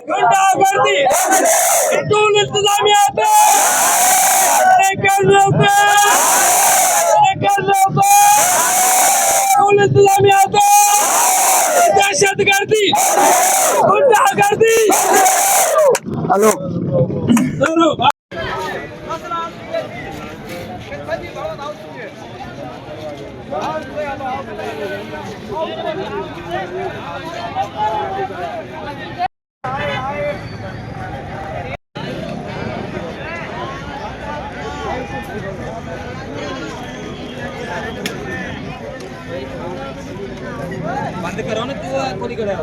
गुंडागर्दी toll इंतजामियात toll इंतजामियात दहशतगर्दी गुंडागर्दी हॅलो बंद करो ना तू कोणी कडे